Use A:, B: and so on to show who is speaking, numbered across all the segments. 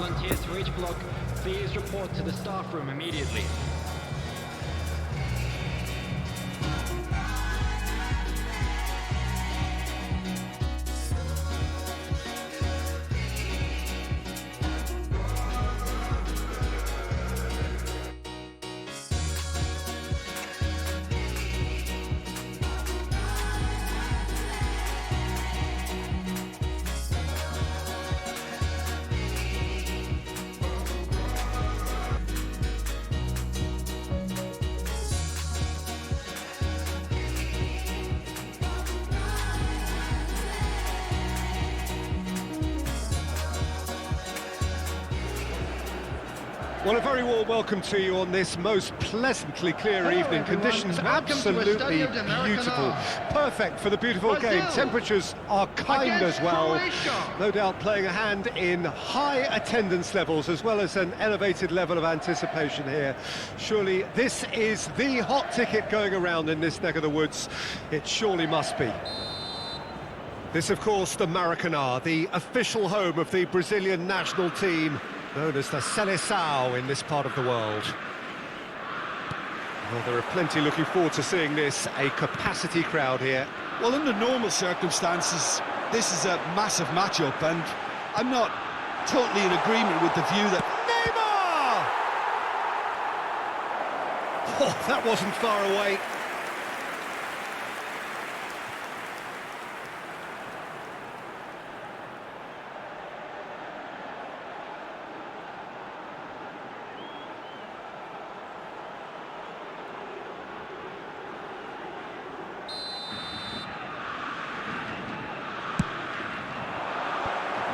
A: volunteers for each block, please report to the staff room immediately.
B: Well, a very warm welcome to you on this most pleasantly clear evening.
C: Everyone,
B: Conditions
C: welcome to
B: absolutely
C: Estadio de
B: beautiful.
C: Maracana.
B: Perfect for the beautiful game.
C: Brazil
B: Temperatures are kind
C: against
B: as well.
C: Croatia.
B: No doubt playing a hand in high attendance levels as well as an elevated level of anticipation here. Surely this is the hot ticket going around in this neck of the woods. It surely must be. This, of course, the Maracanã, the official home of the Brazilian national team, known as the Seleção in this part of the world. Well, there are plenty looking forward to seeing this, a capacity crowd here.
D: Well, under normal circumstances, this is a massive matchup, and I'm not totally in agreement with the view that...
B: Neymar! Oh, that wasn't far away.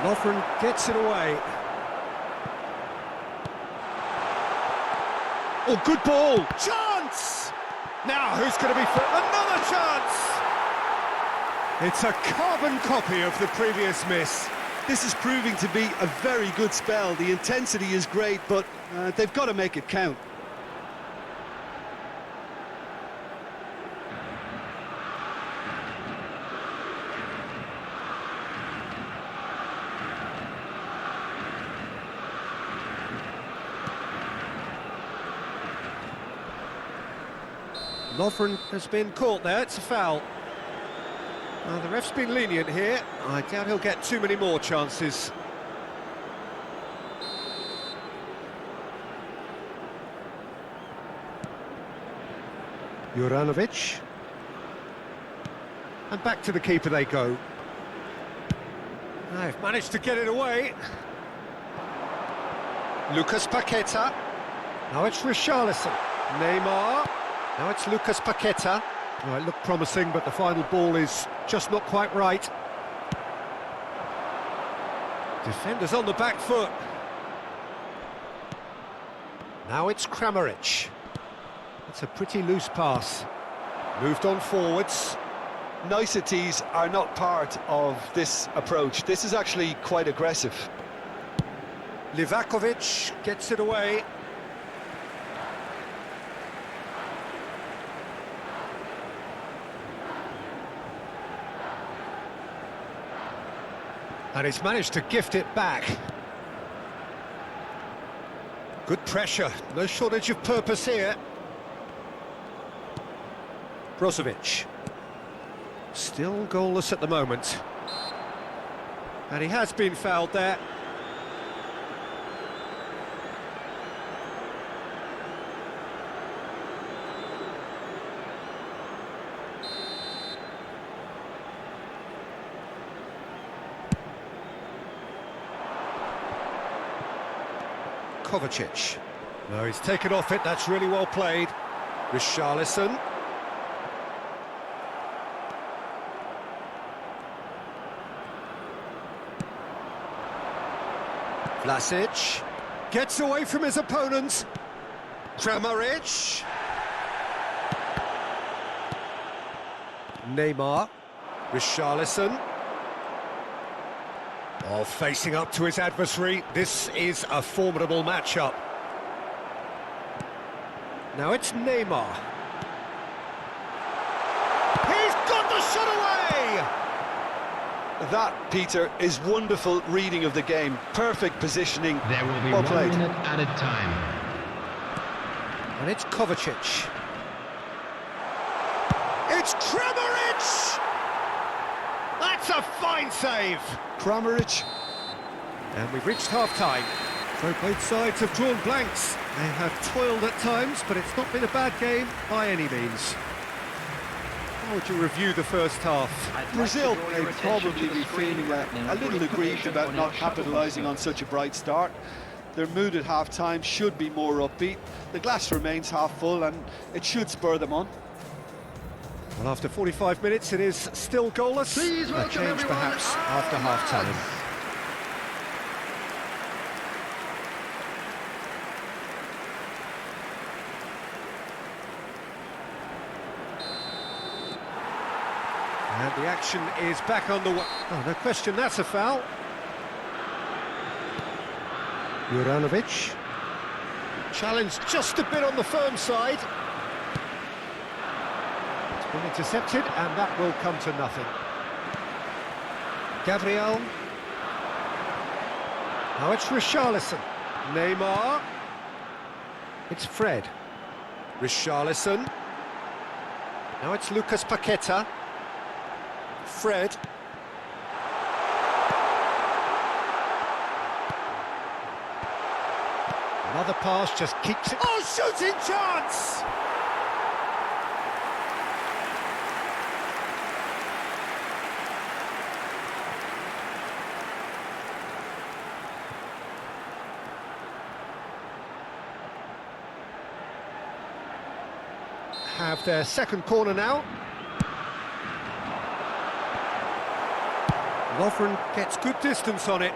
B: Lovren gets it away. Oh, good ball! Chance! Now, who's going to be for another chance? It's a carbon copy of the previous miss.
D: This is proving to be a very good spell. The intensity is great, but they've got to make it count.
B: Lovren has been caught there, it's a foul. The ref's been lenient here. I doubt he'll get too many more chances. Juranovic. And back to the keeper they go. They've managed to get it away. Lucas Paqueta. Now it's Richarlison. Neymar. Now it's Lucas Paqueta. Oh, it looked promising, but the final ball is just not quite right. Defenders on the back foot. Now it's Kramaric. It's a pretty loose pass. Moved on forwards.
D: Niceties are not part of this approach. This is actually quite aggressive.
B: Livakovic gets it away. And he's managed to gift it back. Good pressure, no shortage of purpose here. Brozovic. Still goalless at the moment. And he has been fouled there. Kovacic. No, he's taken off it, that's really well played. Richarlison. Vlasic. Gets away from his opponent. Kramaric. Neymar. Richarlison. Oh, facing up to his adversary, this is a formidable matchup. Now it's Neymar. He's got the shot away!
D: That, Peter, is wonderful reading of the game. Perfect positioning.
A: There will be
D: Well
A: 1
D: played.
A: minute added time.
B: And it's Kovacic. It's Kramaric! That's a fine save!
D: Kramaric.
B: And we've reached half-time. So both sides have drawn blanks. They have toiled at times, but it's not been a bad game by any means. How would you review the first half?
D: Brazil may probably be feeling a little aggrieved about not capitalising on such a bright start. Their mood at half-time should be more upbeat. The glass remains half full and it should spur them on.
B: Well, after 45 minutes, it is still goalless.
A: Please
B: A
A: welcome
B: change,
A: everyone.
B: perhaps, after half-time. And the action is back on the way. Oh, no question, that's a foul. Juranovic. Challenge just a bit on the firm side. It's been intercepted, and that will come to nothing. Gabriel. Now it's Richarlison. Neymar. It's Fred. Richarlison. Now it's Lucas Paqueta. Fred. Another pass just keeps it. Oh, shooting chance! Have their second corner now. Lovren gets good distance on it.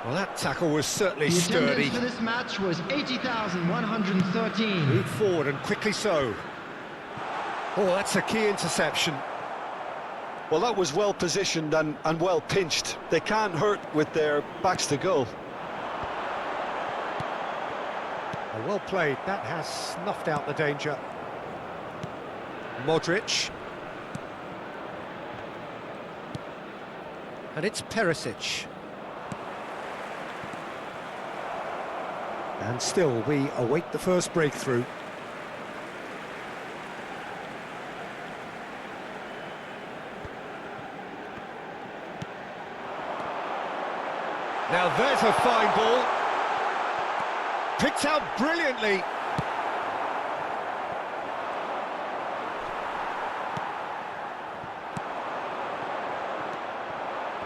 B: Well, that tackle was certainly
A: The
B: sturdy.
A: attendance for this match was 80,113.
B: Move forward and quickly so. Oh, that's a key interception.
D: Well, that was well positioned and well pinched. They can't hurt with their backs to goal.
B: Oh, well played. That has snuffed out the danger. Modric. And it's Perisic. And still, we await the first breakthrough. Now there's a fine ball. Picked out brilliantly.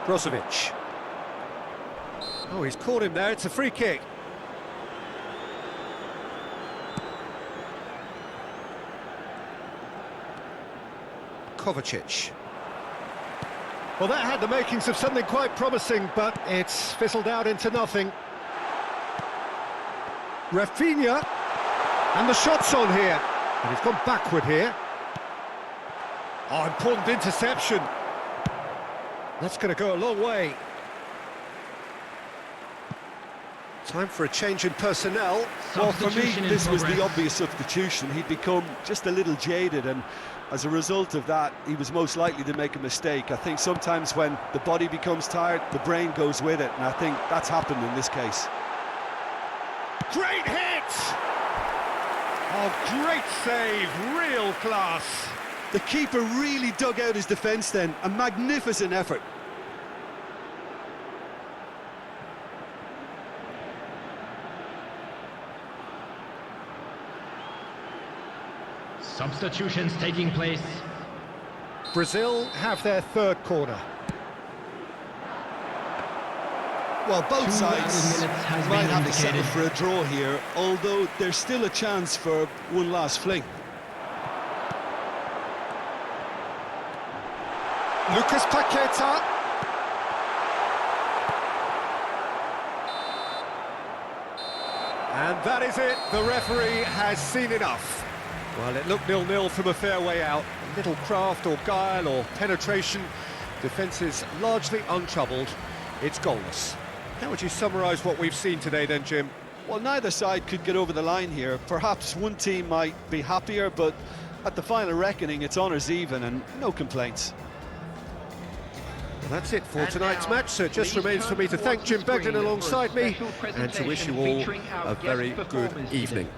B: Brozovic. Oh, he's caught him there. It's a free kick. Kovacic. Well, that had the makings of something quite promising, but it's fizzled out into nothing. Rafinha. And the shot's on here. And he's gone backward here. Oh, important interception. That's going to go a long way. Time for a change in personnel.
D: Well, for me,
A: Substitution in
D: this was the
A: progress.
D: obvious substitution. He'd become just a little jaded, and as a result of that, he was most likely to make a mistake. I think sometimes when the body becomes tired, the brain goes with it, and I think that's happened in this case.
B: Great hit! Oh, great save, real class.
D: The keeper really dug out his defence then, a magnificent effort.
A: Substitutions taking place.
B: Brazil have their third corner.
D: Well, both
A: 2
D: sides
A: added minutes has
D: might
A: been
D: have to settle
A: indicated.
D: for a draw here, although there's still a chance for one last fling.
B: Lucas Paqueta. And that is it. The referee has seen enough. Well, it looked 0-0 from a fair way out. Little craft or guile or penetration. Defence is largely untroubled. It's goalless. How would you summarise what we've seen today then, Jim?
D: Well, neither side could get over the line here. Perhaps one team might be happier, but at the final reckoning, it's honours even and no complaints.
B: That's it for tonight's match, so it just remains for me to thank Jim Beglin alongside me and to wish you all a very good evening.